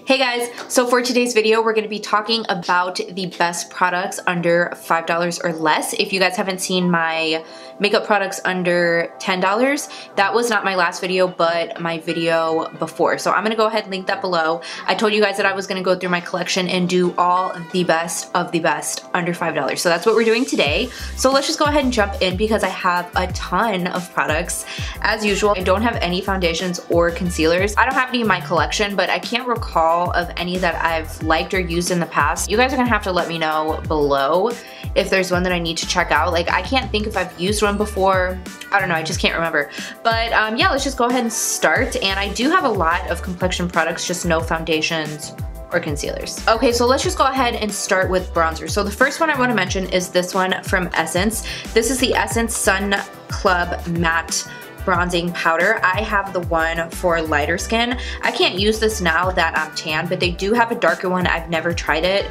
Hey guys, so for today's video, we're going to be talking about the best products under $5 or less. If you guys haven't seen my makeup products under $10, that was not my last video, but my video before. So I'm going to go ahead and link that below. I told you guys that I was going to go through my collection and do all the best of the best under $5. So that's what we're doing today. So let's just go ahead and jump in because I have a ton of products. As usual, I don't have any foundations or concealers. I don't have any in my collection, but I can't recall of any that I've liked or used in the past. You guys are gonna have to let me know below if there's one that I need to check out. Like, I can't think if I've used one before. I don't know, I just can't remember. But yeah, let's just go ahead and start. And I do have a lot of complexion products, just no foundations or concealers. Okay, so let's just go ahead and start with bronzer. So the first one I want to mention is this one from Essence. This is the Essence Sun Club Matte Bronzing Powder. I have the one for lighter skin. I can't use this now that I'm tan, but they do have a darker one. I've never tried it.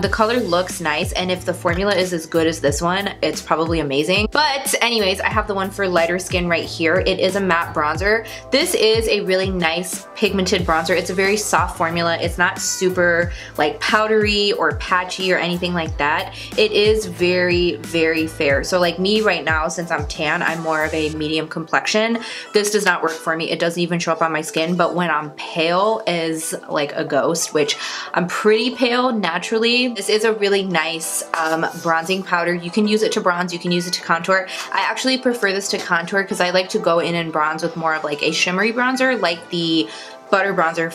The color looks nice, and if the formula is as good as this one, it's probably amazing. But anyways, I have the one for lighter skin right here. It is a matte bronzer. This is a really nice pigmented bronzer. It's a very soft formula. It's not super like powdery or patchy or anything like that. It is very, very fair. So like me right now, since I'm tan, I'm more of a medium complexion. This does not work for me. It doesn't even show up on my skin, but when I'm pale as like a ghost, which I'm pretty pale naturally, this is a really nice bronzing powder. You can use it to bronze, you can use it to contour. I actually prefer this to contour because I like to go in and bronze with more of like a shimmery bronzer, like the Butter Bronzer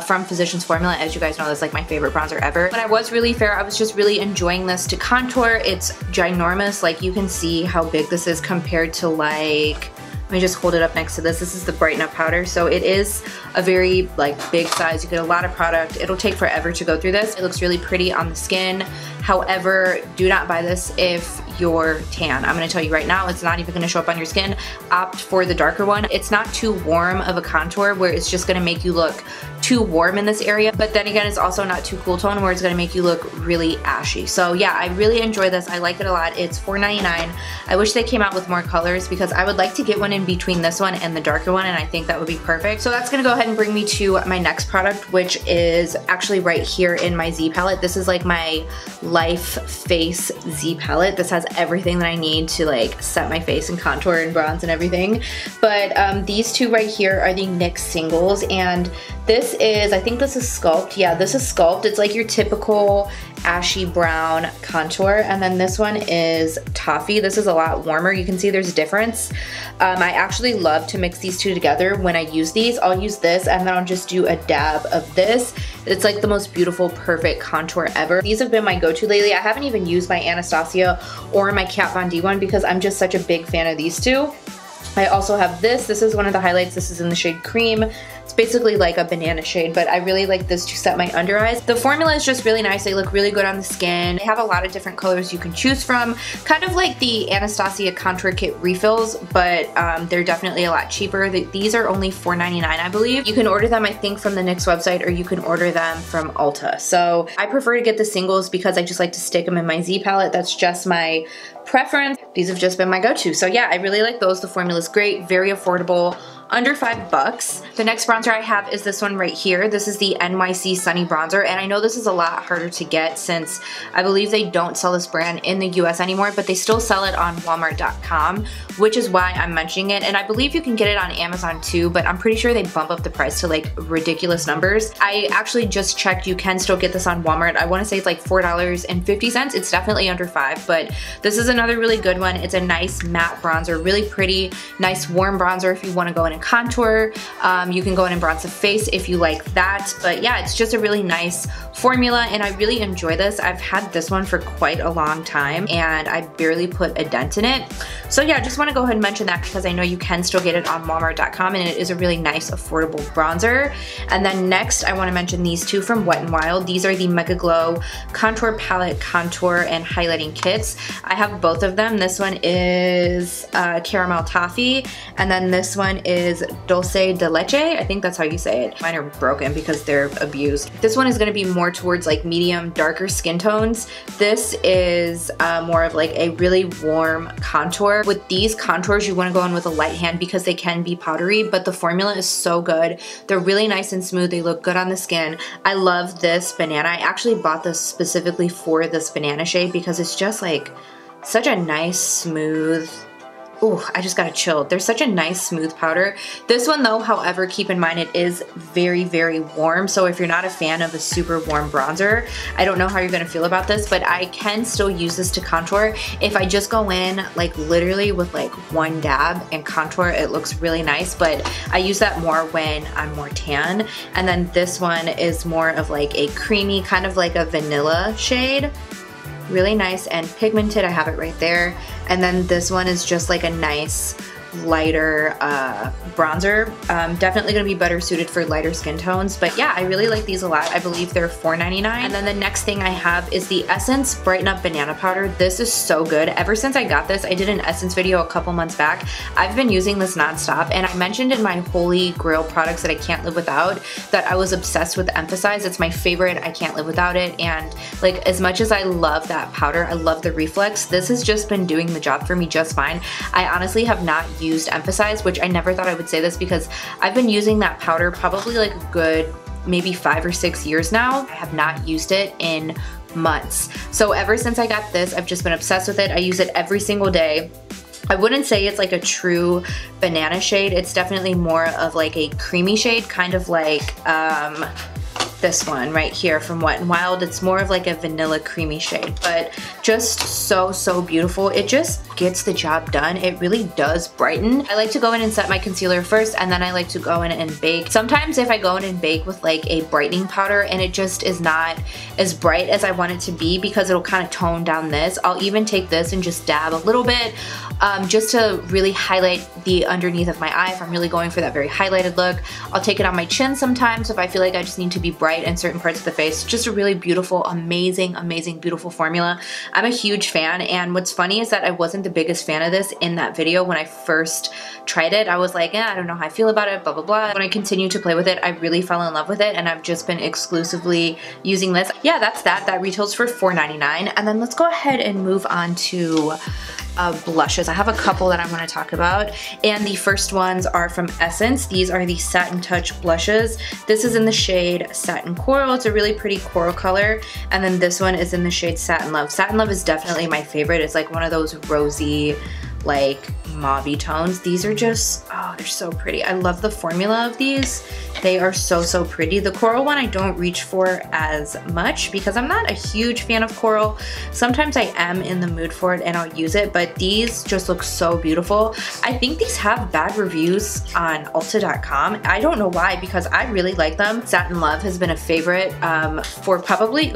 from Physicians Formula. As you guys know, that's like my favorite bronzer ever. When I was really fair, I was just really enjoying this to contour. It's ginormous. Like, you can see how big this is compared to, like, let me just hold it up next to this. This is the Brighten Up powder. So it is a very like big size. You get a lot of product. It'll take forever to go through this. It looks really pretty on the skin. However, do not buy this if you're tan. I'm gonna tell you right now, it's not even gonna show up on your skin. Opt for the darker one. It's not too warm of a contour where it's just gonna make you look too warm in this area, but then again, it's also not too cool tone where it's gonna make you look really ashy. So yeah, I really enjoy this. I like it a lot. It's $4.99. I wish they came out with more colors because I would like to get one in between this one and the darker one, and I think that would be perfect. So that's gonna go ahead and bring me to my next product, which is actually right here in my Z palette. This is like my Life Face Z palette. This has everything that I need to like set my face and contour and bronze and everything. But these two right here are the NYX Singles, and this is, I think this is Sculpt. Yeah, this is Sculpt. It's like your typical ashy brown contour. And then this one is Toffee. This is a lot warmer. You can see there's a difference. I actually love to mix these two together when I use these. I'll use this and then I'll just do a dab of this. It's like the most beautiful, perfect contour ever. These have been my go-to lately. I haven't even used my Anastasia or my Kat Von D one because I'm just such a big fan of these two. I also have this. This is one of the highlights. This is in the shade Cream. It's basically like a banana shade, but I really like this to set my under eyes. The formula is just really nice. They look really good on the skin. They have a lot of different colors you can choose from. Kind of like the Anastasia Contour Kit refills, but they're definitely a lot cheaper. These are only $4.99, I believe. You can order them, I think, from the NYX website, or you can order them from Ulta. So I prefer to get the singles because I just like to stick them in my Z palette. That's just my preference. These have just been my go-to. So yeah, I really like those. The formula's great, very affordable, under $5. The next bronzer I have is this one right here. This is the NYC Sunny Bronzer, and I know this is a lot harder to get since I believe they don't sell this brand in the US anymore, but they still sell it on Walmart.com, which is why I'm mentioning it. And I believe you can get it on Amazon too, but I'm pretty sure they bump up the price to like ridiculous numbers. I actually just checked, you can still get this on Walmart. I wanna say it's like $4.50. It's definitely under $5, but this is another really good one. It's a nice matte bronzer, really pretty, nice warm bronzer if you wanna go in and contour. You can go in and bronze the face if you like that. But yeah, it's just a really nice formula and I really enjoy this. I've had this one for quite a long time and I barely put a dent in it. So yeah, I just want to go ahead and mention that because I know you can still get it on Walmart.com and it is a really nice affordable bronzer. And then next I want to mention these two from Wet n Wild. These are the MegaGlo Contour Palette Contour and Highlighting Kits. I have both of them. This one is Caramel Toffee and then this one is is Dulce De Leche. I think that's how you say it. Mine are broken because they're abused. This one is gonna be more towards like medium, darker skin tones. This is more of like a really warm contour. With these contours, you wanna go in with a light hand because they can be powdery, but the formula is so good. They're really nice and smooth. They look good on the skin. I love this banana. I actually bought this specifically for this banana shade because it's just like such a nice, smooth, ooh, I just got a chill. There's such a nice smooth powder. This one though, however, keep in mind it is very, very warm. So if you're not a fan of a super warm bronzer, I don't know how you're gonna feel about this, but I can still use this to contour. If I just go in like literally with like one dab and contour, it looks really nice, but I use that more when I'm more tan. And then this one is more of like a creamy, kind of like a vanilla shade. Really nice and pigmented. I have it right there. And then this one is just like a nice lighter bronzer. Definitely gonna be better suited for lighter skin tones, but yeah, I really like these a lot. I believe they're $4.99. And then the next thing I have is the Essence Brighten Up Banana Powder. This is so good. Ever since I got this, I did an Essence video a couple months back. I've been using this nonstop, and I mentioned in my holy grail products that I can't live without that I was obsessed with Emphasize. It's my favorite. I can't live without it. And like, as much as I love that powder, I love the reflex, this has just been doing the job for me just fine. I honestly have not used Emphasize, which I never thought I would say this because I've been using that powder probably like a good maybe 5 or 6 years now. I have not used it in months. So ever since I got this, I've just been obsessed with it. I use it every single day. I wouldn't say it's like a true banana shade. It's definitely more of like a creamy shade, kind of like this one right here from Wet n Wild. It's more of like a vanilla creamy shade, but just so, so beautiful. It just gets the job done. It really does brighten. I like to go in and set my concealer first, and then I like to go in and bake. Sometimes if I go in and bake with like a brightening powder and it just is not as bright as I want it to be because it'll kind of tone down this, I'll even take this and just dab a little bit just to really highlight the underneath of my eye if I'm really going for that very highlighted look. I'll take it on my chin sometimes if I feel like I just need to be bright in certain parts of the face. Just a really beautiful, amazing, amazing, beautiful formula. I'm a huge fan, and what's funny is that I wasn't the biggest fan of this in that video when I first tried it. I was like, I don't know how I feel about it, blah, blah, blah. When I continued to play with it, I really fell in love with it, and I've just been exclusively using this. Yeah, that's that. That retails for $4.99. And then let's go ahead and move on to blushes. I have a couple that I'm going to talk about, and the first ones are from Essence. These are the Satin Touch blushes. This is in the shade Satin Coral. It's a really pretty coral color, and then this one is in the shade Satin Love. Satin Love is definitely my favorite. It's like one of those rosy, like mauve tones. These are just, oh, they're so pretty. I love the formula of these. They are so, so pretty. The coral one I don't reach for as much because I'm not a huge fan of coral. Sometimes I am in the mood for it and I'll use it, but these just look so beautiful. I think these have bad reviews on Ulta.com. I don't know why, because I really like them. Satin Love has been a favorite for probably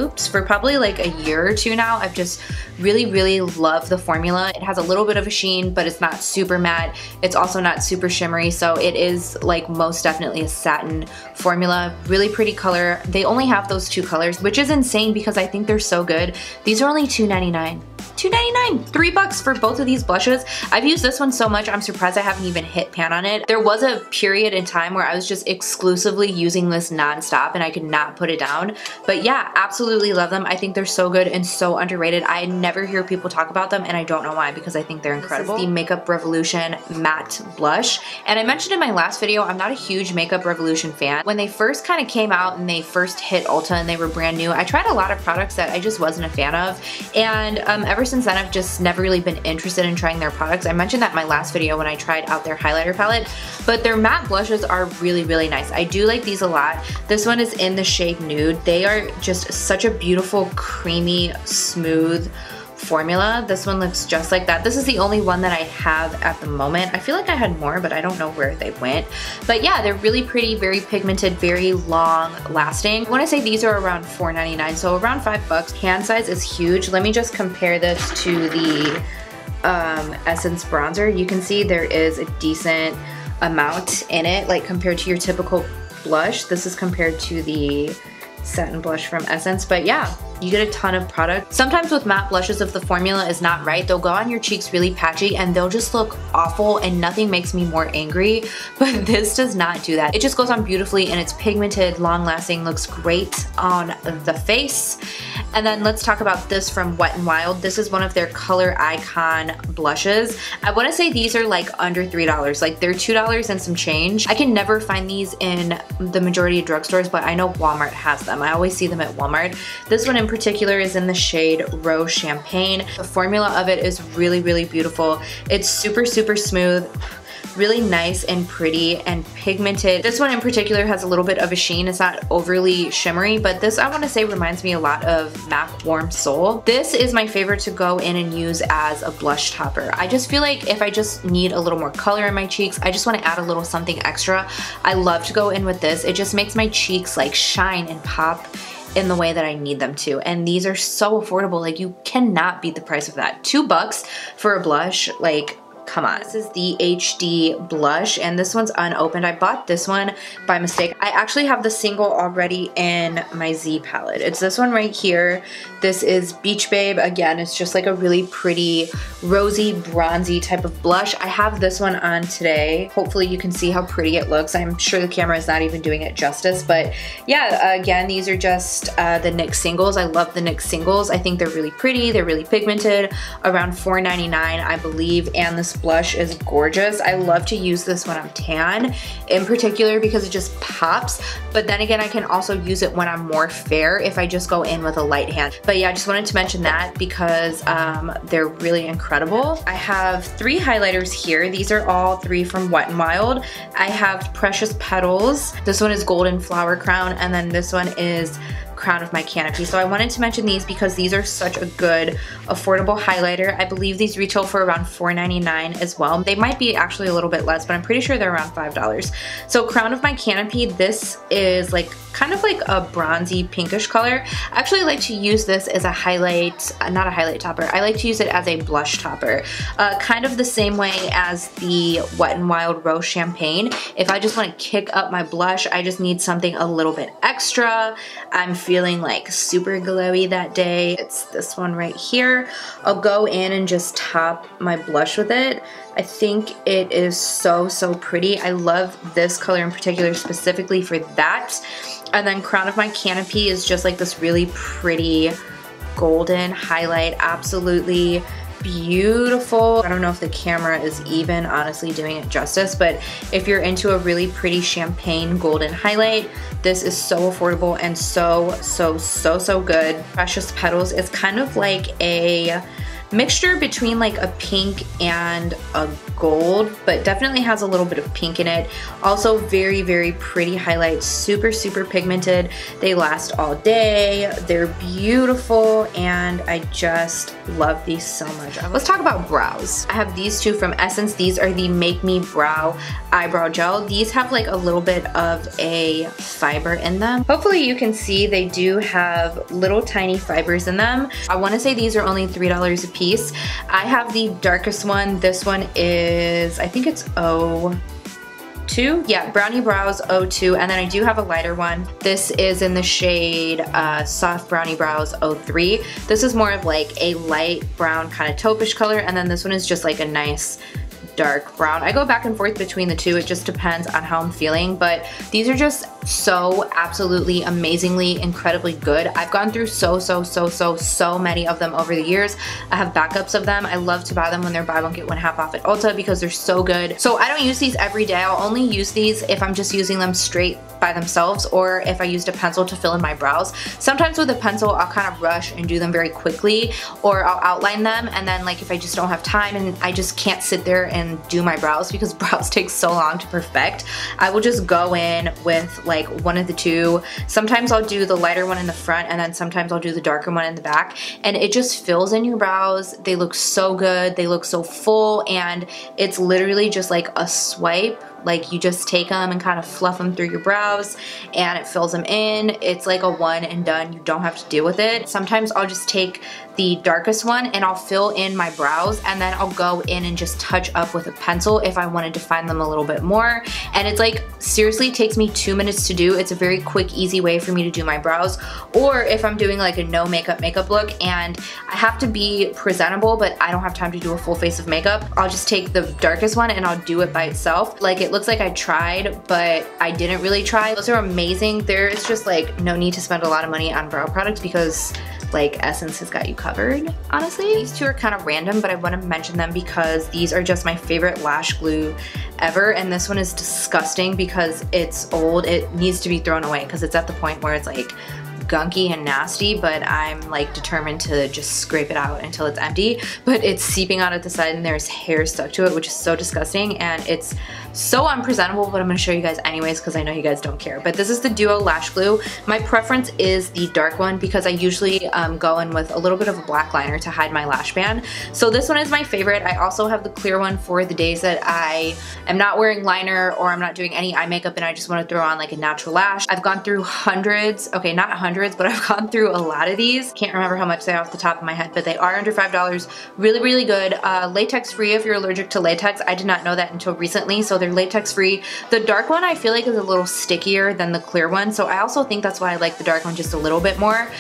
like a year or two now. I've just really, really love the formula. It has a little bit of a sheen, but it's not super matte. It's also not super shimmery, so it is like most definitely a satin formula. Really pretty color. They only have those two colors, which is insane because I think they're so good. These are only $2.99. $2.99, $3 for both of these blushes. I've used this one so much, I'm surprised I haven't even hit pan on it. There was a period in time where I was just exclusively using this nonstop and I could not put it down. But yeah, absolutely love them. I think they're so good and so underrated. I never hear people talk about them, and I don't know why, because I think they're incredible. This is the Makeup Revolution Matte Blush. And I mentioned in my last video, I'm not a huge Makeup Revolution fan. When they first kind of came out and they first hit Ulta and they were brand new, I tried a lot of products that I just wasn't a fan of. And ever since then, I've just never really been interested in trying their products. I mentioned that in my last video when I tried out their highlighter palette, but their matte blushes are really, really nice. I do like these a lot. This one is in the shade Nude. They are just such a beautiful, creamy, smooth formula. This one looks just like that. This is the only one that I have at the moment. I feel like I had more, but I don't know where they went. But yeah, they're really pretty, very pigmented, very long lasting. I want to say these are around $4.99, so around $5. Hand size is huge. Let me just compare this to the Essence bronzer. You can see there is a decent amount in it, like compared to your typical blush. This is compared to the satin blush from Essence, but yeah, you get a ton of product. Sometimes with matte blushes, if the formula is not right, they'll go on your cheeks really patchy and they'll just look awful, and nothing makes me more angry, but this does not do that. It just goes on beautifully and it's pigmented, long lasting, looks great on the face. And then let's talk about this from Wet n Wild. This is one of their Color Icon blushes. I want to say these are like under $3, like they're $2 and some change. I can never find these in the majority of drugstores, but I know Walmart has them. I always see them at Walmart. This one in particular is in the shade Rose Champagne. The formula of it is really, really beautiful. It's super, super smooth, really nice and pretty and pigmented. This one in particular has a little bit of a sheen. It's not overly shimmery, but this I want to say reminds me a lot of MAC Warm Soul. This is my favorite to go in and use as a blush topper. I just feel like if I just need a little more color in my cheeks, I just want to add a little something extra, I love to go in with this. It just makes my cheeks like shine and pop in the way that I need them to. And these are so affordable. Like, you cannot beat the price of that. $2 for a blush, like, come on. This is the HD blush, and this one's unopened. I bought this one by mistake. I actually have the single already in my Z palette. It's this one right here. This is Beach Babe. Again, it's just like a really pretty rosy, bronzy type of blush. I have this one on today. Hopefully you can see how pretty it looks. I'm sure the camera is not even doing it justice, but yeah, again, these are just the NYX singles. I love the NYX singles. I think they're really pretty. They're really pigmented, around $4.99, I believe, and this blush is gorgeous. I love to use this when I'm tan in particular because it just pops, but then again, I can also use it when I'm more fair if I just go in with a light hand. But yeah, I just wanted to mention that because they're really incredible. I have 3 highlighters here. These are all 3 from Wet n Wild. I have Precious Petals. This one is Golden Flower Crown, and then this one is Crown of My Canopy. So I wanted to mention these because these are such a good affordable highlighter. I believe these retail for around $4.99 as well. They might be actually a little bit less, but I'm pretty sure they're around $5. So Crown of My Canopy, this is like kind of like a bronzy pinkish color. I actually like to use this as a highlight, not a highlight topper. I like to use it as a blush topper. Kind of the same way as the Wet n Wild Rose Champagne. If I just want to kick up my blush, I just need something a little bit extra. I'm feeling like super glowy that day. It's this one right here. I'll go in and just top my blush with it. I think it is so, so pretty. I love this color in particular specifically for that. And then Crown of My Canopy is just like this really pretty golden highlight. Absolutely beautiful. I don't know if the camera is even honestly doing it justice, but if you're into a really pretty champagne golden highlight, this is so affordable and so good. Precious Petals is kind of like a mixture between like a pink and a gold, but definitely has a little bit of pink in it. Also very, very pretty highlights, super, super pigmented. They last all day. They're beautiful, and I just love these so much. Let's talk about brows. I have these 2 from Essence. These are the Make Me Brow Eyebrow Gel. These have like a little bit of a fiber in them. Hopefully you can see they do have little tiny fibers in them. I want to say these are only $3 a piece. I have the darkest one. This one is, I think it's 02. Yeah, Browny Brows 02, and then I do have a lighter one. This is in the shade Soft Browny Brows 03. This is more of like a light brown kind of taupish color, and then this one is just like a nice dark brown. I go back and forth between the 2. It just depends on how I'm feeling, but these are just so absolutely amazingly incredibly good. I've gone through so many of them over the years. I have backups of them. I love to buy them when they're buy one get one half off at Ulta because they're so good. So I don't use these every day. I'll only use these if I'm just using them straight by themselves, or if I used a pencil to fill in my brows. Sometimes with a pencil I'll kind of rush and do them very quickly, or I'll outline them, and then like if I just don't have time and I just can't sit there and do my brows because brows take so long to perfect, I will just go in with like one of the 2. Sometimes I'll do the lighter one in the front, and then sometimes I'll do the darker one in the back, and it just fills in your brows. They look so good. They look so full, and it's literally just like a swipe. Like, you just take them and kind of fluff them through your brows and it fills them in. It's like a one and done. You don't have to deal with it. Sometimes I'll just take the darkest one and I'll fill in my brows, and then I'll go in and just touch up with a pencil if I want to define them a little bit more. And it's like seriously takes me 2 minutes to do. It's a very quick, easy way for me to do my brows. Or if I'm doing like a no makeup look and I have to be presentable but I don't have time to do a full face of makeup, I'll just take the darkest one and I'll do it by itself. Like, it looks like I tried, but I didn't really try. Those are amazing. There is just like no need to spend a lot of money on brow products because like Essence has got you covered, honestly. These two are kind of random, but I want to mention them because these are just my favorite lash glue ever, and this one is disgusting because it's old. It needs to be thrown away because it's at the point where it's like gunky and nasty, but I'm like determined to just scrape it out until it's empty. But it's seeping out at the side and there's hair stuck to it, which is so disgusting, and it's so unpresentable, but I'm gonna show you guys anyways because I know you guys don't care. But this is the Duo Lash Glue. My preference is the dark one because I usually go in with a little bit of a black liner to hide my lash band. So this one is my favorite. I also have the clear one for the days that I am not wearing liner or I'm not doing any eye makeup and I just want to throw on like a natural lash. I've gone through hundreds, okay, not hundreds, but I've gone through a lot of these. Can't remember how much they are off the top of my head, but they are under $5. Really, really good. Latex free if you're allergic to latex. I did not know that until recently, so they're latex free. The dark one I feel like is a little stickier than the clear one, so I also think that's why I like the dark one just a little bit more.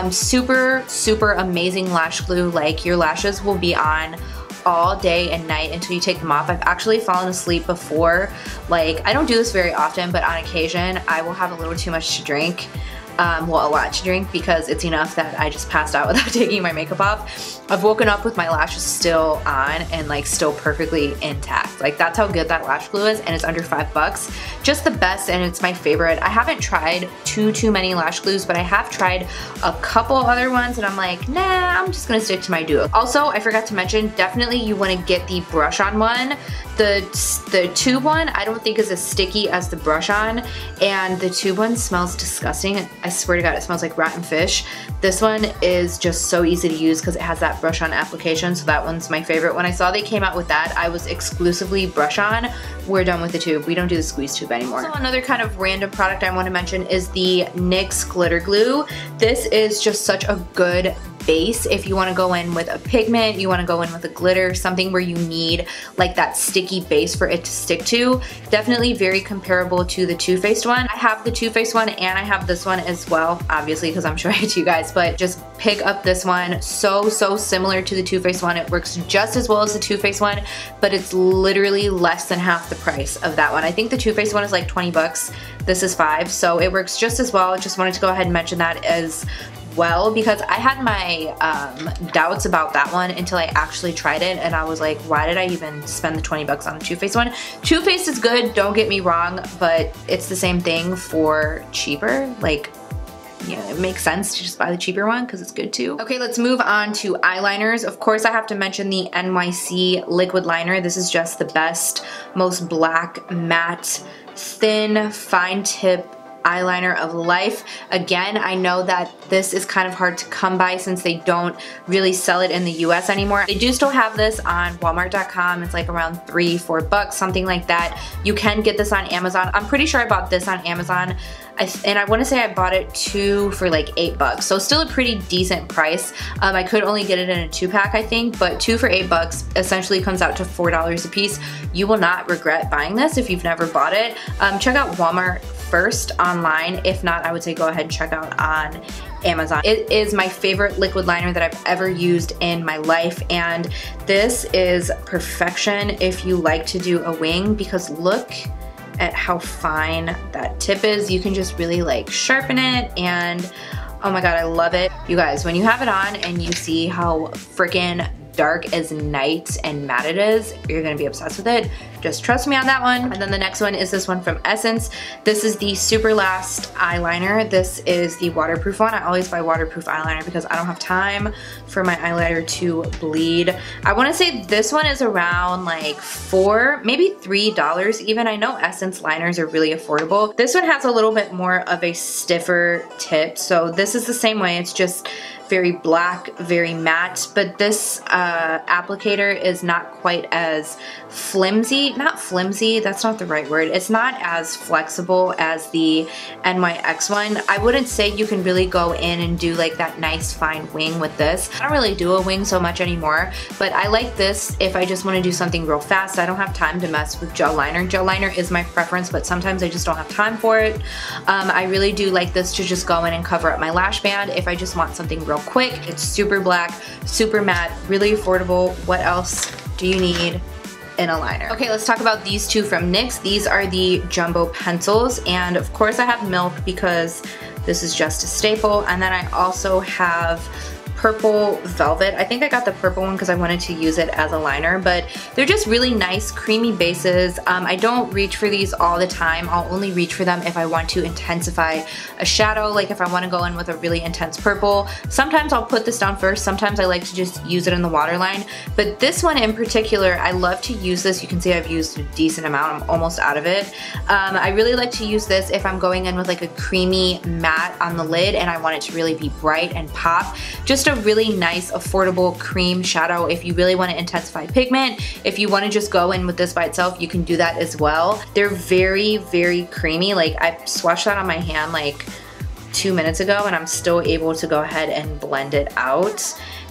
Super, super amazing lash glue. Like, your lashes will be on all day and night until you take them off. I've actually fallen asleep before. Like, I don't do this very often, but on occasion I will have a little too much to drink. Well, a lot to drink because it's enough that I just passed out without taking my makeup off. I've woken up with my lashes still on and like still perfectly intact. Like, that's how good that lash glue is, and it's under $5. Just the best, and it's my favorite. I haven't tried too many lash glues, but I have tried a couple other ones and I'm like, nah, I'm just gonna stick to my Duo. Also, I forgot to mention, definitely you wanna get the brush on one. The tube one I don't think is as sticky as the brush on, and the tube one smells disgusting. I swear to God, it smells like rotten fish. This one is just so easy to use because it has that brush on application, so that one's my favorite. When I saw they came out with that, I was exclusively brush on. We're done with the tube. We don't do the squeeze tube anymore. Also, another kind of random product I want to mention is the NYX Glitter Glue. This is just such a good base if you want to go in with a pigment, you want to go in with a glitter, something where you need like that sticky base for it to stick to. Definitely very comparable to the Too Faced one. I have the Too Faced one and I have this one as well, obviously because I'm showing it to you guys, but just pick up this one. So similar to the Too Faced one. It works just as well as the Too Faced one, but it's literally less than half the price of that one. I think the Too Faced one is like 20 bucks. This is $5, so it works just as well. Just wanted to go ahead and mention that as well because I had my doubts about that one until I actually tried it, and I was like, why did I even spend the 20 bucks on the Too Faced one? Too Faced is good, don't get me wrong, but it's the same thing for cheaper. Like, yeah, it makes sense to just buy the cheaper one because it's good too. Okay, let's move on to eyeliners. Of course, I have to mention the NYC liquid liner. This is just the best, most black, matte, thin, fine tip eyeliner of life. Again, I know that this is kind of hard to come by since they don't really sell it in the US anymore. They do still have this on Walmart.com. It's like around $3-4 bucks, something like that. You can get this on Amazon. I'm pretty sure I bought this on Amazon. And I want to say I bought it 2 for like $8, so still a pretty decent price. I could only get it in a 2-pack, I think, but 2 for $8 essentially comes out to $4 a piece. You will not regret buying this if you've never bought it. Check out Walmart first online. If not, I would say go ahead and check out on Amazon. It is my favorite liquid liner that I've ever used in my life, and this is perfection if you like to do a wing, because look at how fine that tip is. You can just really like sharpen it, and oh my god, I love it. You guys, when you have it on and you see how freaking dark as night and matte it is, you're gonna be obsessed with it. Just trust me on that one. And then the next one is this one from Essence. This is the Super Last eyeliner. This is the waterproof one. I always buy waterproof eyeliner because I don't have time for my eyeliner to bleed. I wanna say this one is around like $4, maybe $3 even. I know Essence liners are really affordable. This one has a little bit more of a stiffer tip. So this is the same way. It's just very black, very matte, but this applicator is not quite as flimsy. Not flimsy, that's not the right word. It's not as flexible as the NYX one. I wouldn't say you can really go in and do like that nice fine wing with this. I don't really do a wing so much anymore, but I like this if I just want to do something real fast. I don't have time to mess with gel liner. Gel liner is my preference, but sometimes I just don't have time for it. I really do like this to just go in and cover up my lash band if I just want something real quick. It's super black, super matte, really affordable. What else do you need in a liner? Okay, let's talk about these two from NYX. These are the jumbo pencils, and of course I have milk because this is just a staple, and then I also have purple velvet. I think I got the purple one because I wanted to use it as a liner, but they're just really nice creamy bases. I don't reach for these all the time. I'll only reach for them if I want to intensify a shadow, like if I want to go in with a really intense purple. Sometimes I'll put this down first, sometimes I like to just use it in the waterline, but this one in particular, I love to use this. You can see I've used a decent amount, I'm almost out of it. I really like to use this if I'm going in with like a creamy matte on the lid and I want it to really be bright and pop. Just a really nice affordable cream shadow if you really want to intensify pigment. If you want to just go in with this by itself, you can do that as well. They're very, very creamy. Like I swatched that on my hand like 2 minutes ago and I'm still able to go ahead and blend it out.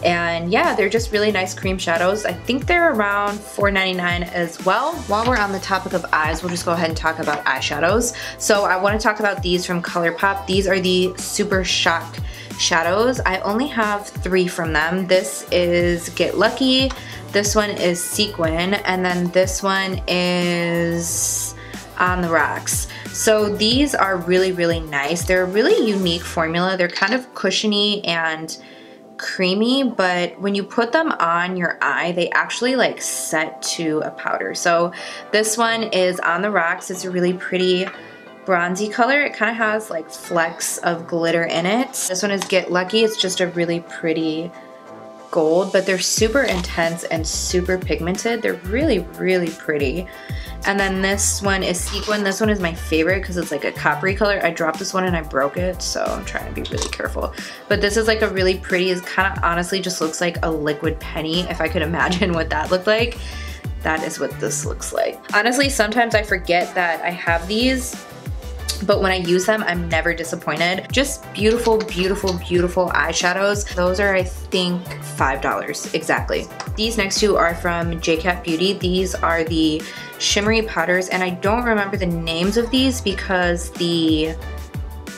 And yeah, they're just really nice cream shadows. I think they're around $4.99 as well. While we're on the topic of eyes, we'll just go ahead and talk about eyeshadows. So I want to talk about these from ColourPop. These are the Super Shock shadows. I only have 3 from them. This is Get Lucky, this one is Sequin, and then this one is On the Rocks. So these are really, really nice. They're a really unique formula. They're kind of cushiony and creamy, but when you put them on your eye, they actually like set to a powder. So this one is On the Rocks. It's a really pretty bronzy color. It kind of has like flecks of glitter in it. This one is Get Lucky. It's just a really pretty gold, but they're super intense and super pigmented. They're really, really pretty. And then this one is Sequin. This one is my favorite because it's like a coppery color. I dropped this one and I broke it, so I'm trying to be really careful. But this is like a really pretty, it kind of honestly just looks like a liquid penny. If I could imagine what that looked like, that is what this looks like. Honestly, sometimes I forget that I have these, but when I use them, I'm never disappointed. Just beautiful, beautiful, beautiful eyeshadows. Those are, I think, $5 exactly. These next two are from JCat Beauty. These are the shimmery powders, and I don't remember the names of these because the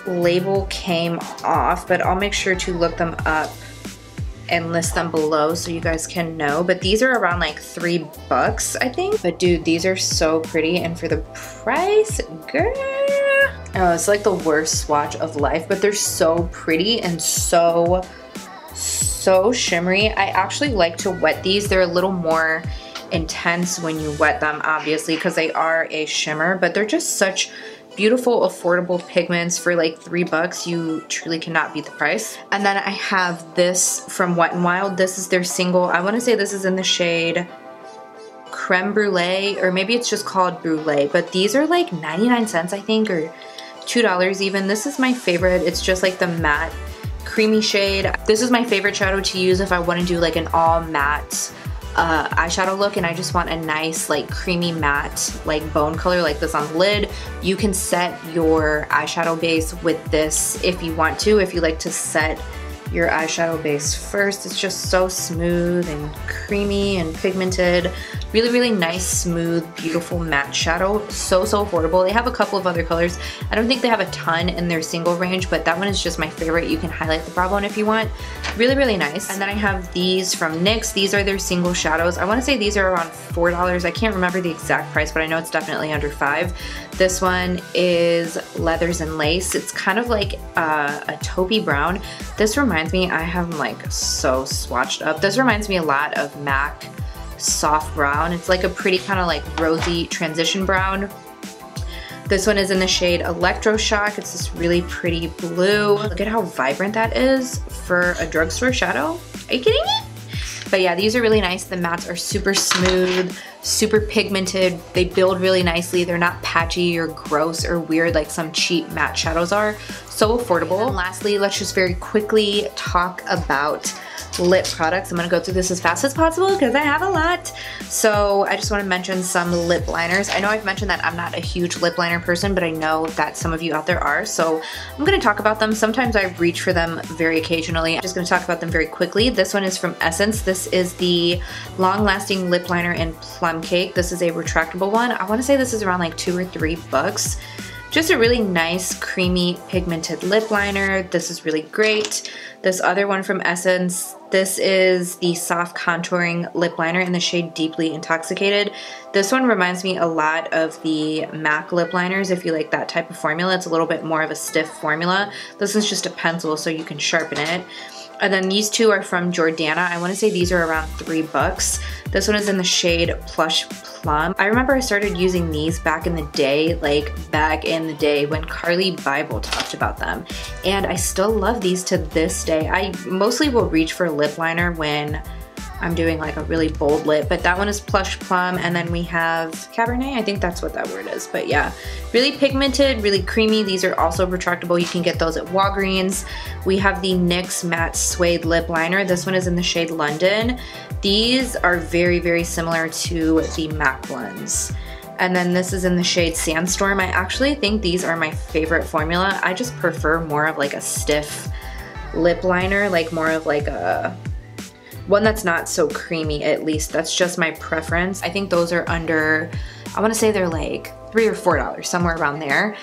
label came off, but I'll make sure to look them up and list them below so you guys can know. But these are around like $3, I think. But dude, these are so pretty, and for the price, girl. Oh, it's like the worst swatch of life, but they're so pretty and so shimmery. I actually like to wet these. They're a little more intense when you wet them, obviously, because they are a shimmer, but they're just such beautiful, affordable pigments for like $3. You truly cannot beat the price. And then I have this from Wet n Wild. This is their single. I want to say this is in the shade Creme Brulee, or maybe it's just called Brulee, but these are like 99 cents, I think, or $2 even. This is my favorite. It's just like the matte creamy shade. This is my favorite shadow to use if I want to do like an all matte eyeshadow look and I just want a nice like creamy matte like bone color like this on the lid. You can set your eyeshadow base with this if you want to, if you like to set your eyeshadow base first. It's just so smooth and creamy and pigmented. Really, really nice, smooth, beautiful matte shadow. So affordable. They have a couple of other colors. I don't think they have a ton in their single range, but that one is just my favorite. You can highlight the brow bone if you want. Really, really nice. And then I have these from NYX. These are their single shadows. I want to say these are around $4. I can't remember the exact price, but I know it's definitely under $5. This one is Leathers and Lace. It's kind of like a taupey brown. This reminds me, I have them like so swatched up. This reminds me a lot of MAC Soft Brown. It's like a pretty kind of like rosy transition brown. This one is in the shade Electroshock. It's this really pretty blue. Look at how vibrant that is for a drugstore shadow. Are you kidding me? But yeah, these are really nice. The mattes are super smooth, super pigmented. They build really nicely. They're not patchy or gross or weird like some cheap matte shadows are. So affordable. And lastly, let's just very quickly talk about lip products. I'm gonna go through this as fast as possible because I have a lot. So I just want to mention some lip liners. I know I've mentioned that I'm not a huge lip liner person, but I know that some of you out there are. So I'm gonna talk about them. Sometimes I reach for them very occasionally. I'm just gonna talk about them very quickly. This one is from Essence. This is the Long Lasting Lip Liner in Plum Cake. This is a retractable one. I wanna say this is around like $2 or $3. Just a really nice, creamy, pigmented lip liner. This is really great. This other one from Essence, this is the Soft Contouring Lip Liner in the shade Deeply Intoxicated. This one reminds me a lot of the MAC lip liners, if you like that type of formula. It's a little bit more of a stiff formula. This is just a pencil, so you can sharpen it. And then these two are from Jordana. I want to say these are around $3. This one is in the shade Plush Plum. I remember I started using these back in the day, when Carly Bible talked about them. And I still love these to this day. I mostly will reach for a lip liner when I'm doing like a really bold lip, but that one is Plush Plum, and then we have Cabernet, I think that's what that word is, but yeah. Really pigmented, really creamy. These are also retractable. You can get those at Walgreens. We have the NYX Matte Suede Lip Liner. This one is in the shade London. These are very, very similar to the MAC ones. And then this is in the shade Sandstorm. I actually think these are my favorite formula. I just prefer more of like a stiff lip liner, like more of like a one that's not so creamy, at least. That's just my preference. I think those are under, I wanna say they're like $3 or $4, somewhere around there.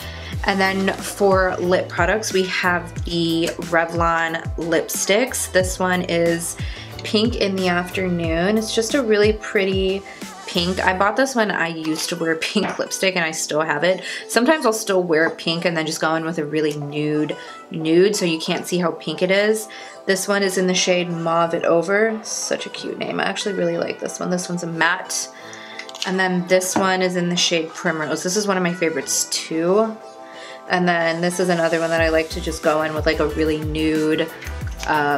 And then for lip products, we have the Revlon lipsticks. This one is Pink in the Afternoon. It's just a really pretty pink. I bought this when I used to wear pink lipstick and I still have it. Sometimes I'll still wear pink and then just go in with a really nude so you can't see how pink it is. This one is in the shade Mauve It Over. Such a cute name. I actually really like this one. This one's a matte. And then this one is in the shade Primrose. This is one of my favorites too. And then this is another one that I like to just go in with like a really nude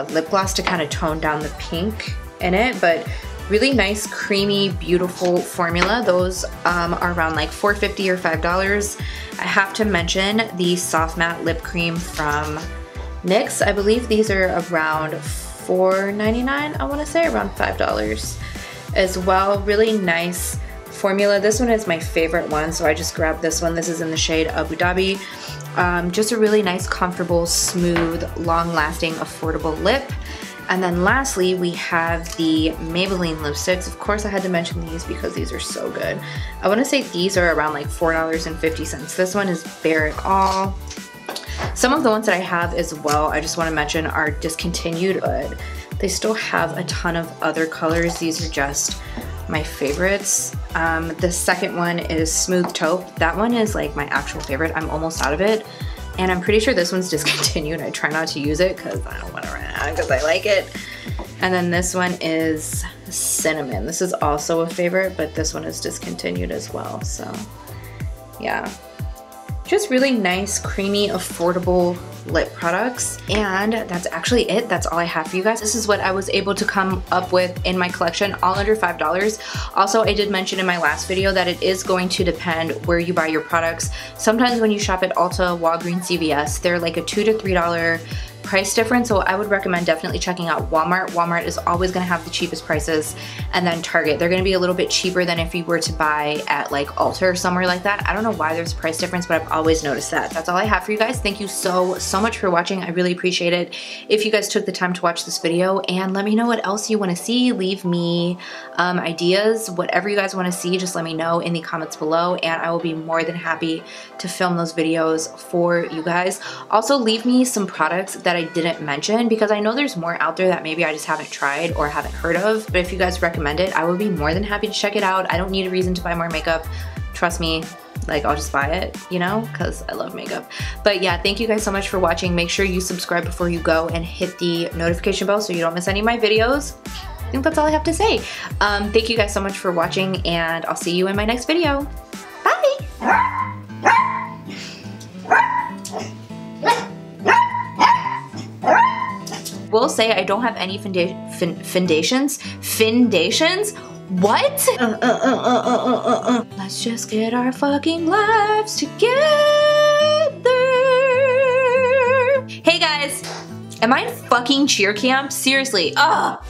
lip gloss to kind of tone down the pink in it. But really nice, creamy, beautiful formula. Those are around like $4.50 or $5. I have to mention the Soft Matte Lip Cream from NYX. I believe these are around $4.99, I want to say, around $5 as well. Really nice formula. This one is my favorite one, so I just grabbed this one. This is in the shade Abu Dhabi. Just a really nice, comfortable, smooth, long-lasting, affordable lip. And then lastly, we have the Maybelline lipsticks. Of course, I had to mention these because these are so good. I want to say these are around like $4.50. This one is Bare It All. Some of the ones that I have as well, I just want to mention, are discontinued, but they still have a ton of other colors. These are just my favorites. The second one is Smooth Taupe. That one is like my actual favorite. I'm almost out of it. And I'm pretty sure this one's discontinued. I try not to use it because I don't want to run out because I like it. And then this one is Cinnamon. This is also a favorite, but this one is discontinued as well. So yeah, just really nice, creamy, affordable lip products. And that's actually it. That's all I have for you guys. This is what I was able to come up with in my collection, all under $5. Also, I did mention in my last video that it is going to depend where you buy your products. Sometimes when you shop at Ulta, Walgreens, CVS, they're like a $2 to $3 price difference, so I would recommend definitely checking out Walmart. Walmart is always going to have the cheapest prices, and then Target. They're going to be a little bit cheaper than if you were to buy at like Ulta or somewhere like that. I don't know why there's a price difference, but I've always noticed that. That's all I have for you guys. Thank you so much for watching. I really appreciate it. If you guys took the time to watch this video, and let me know what else you want to see. Leave me ideas, whatever you guys want to see, just let me know in the comments below, and I will be more than happy to film those videos for you guys. Also, leave me some products that I didn't mention, because I know there's more out there that maybe I just haven't tried or haven't heard of, but if you guys recommend it, I would be more than happy to check it out. I don't need a reason to buy more makeup. Trust me, like I'll just buy it, you know, because I love makeup. But yeah, thank you guys so much for watching. Make sure you subscribe before you go and hit the notification bell so you don't miss any of my videos. I think that's all I have to say. Thank you guys so much for watching, and I'll see you in my next video. Bye! Will say I don't have any foundations. What? Let's just get our fucking lives together. Hey guys, am I in fucking cheer camp? Seriously, ugh.